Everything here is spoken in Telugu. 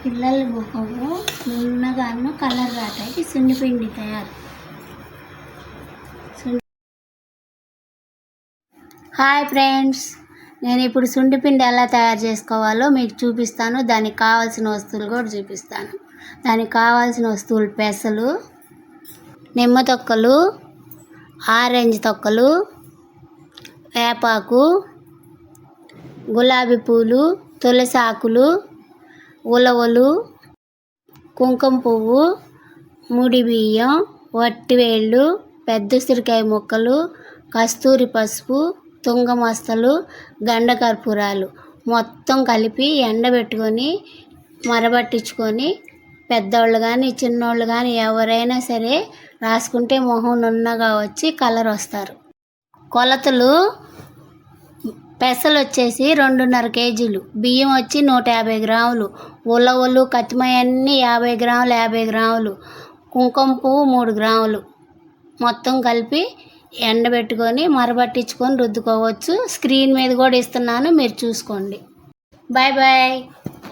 పిల్లల ముఖము నున్నగాను కలర్ రాటానికి సున్నిపిండి తయారు. హాయ్ ఫ్రెండ్స్, నేను ఇప్పుడు సుండిపిండి ఎలా తయారు చేసుకోవాలో మీకు చూపిస్తాను. దానికి కావాల్సిన వస్తువులు కూడా చూపిస్తాను. దానికి కావాల్సిన వస్తువులు: పెసలు, నిమ్మ తొక్కలు, ఆరెంజ్ తొక్కలు, వేపాకు, గులాబీ పూలు, తులసి ఆకులు, ఉలవలు, కుంకుమ పువ్వు, ముడి బియ్యం, వట్టివేళ్ళు, పెద్ద ఉసిరికాయ ముక్కలు, కస్తూరి పసుపు, తుంగమస్తలు, గండకర్పూరాలు మొత్తం కలిపి ఎండబెట్టుకొని మరబట్టించుకొని పెద్దవాళ్ళు కానీ చిన్నోళ్ళు కానీ ఎవరైనా సరే రాసుకుంటే మొహం నున్నగా వచ్చి కలర్ వస్తారు. కొలతలు: పెసలు వచ్చేసి 2.5 కేజీలు, బియ్యం వచ్చి 150 గ్రాములు, ఉలవలు కత్తిమాయ అన్నీ 50 గ్రాములు 50 గ్రాములు, కుంకుమ పువ్వు 3 గ్రాములు మొత్తం కలిపి ఎండబెట్టుకొని మరబట్టించుకొని రుద్దుకోవచ్చు. స్క్రీన్ మీద కూడా ఇస్తున్నాను, మీరు చూసుకోండి. Bye bye.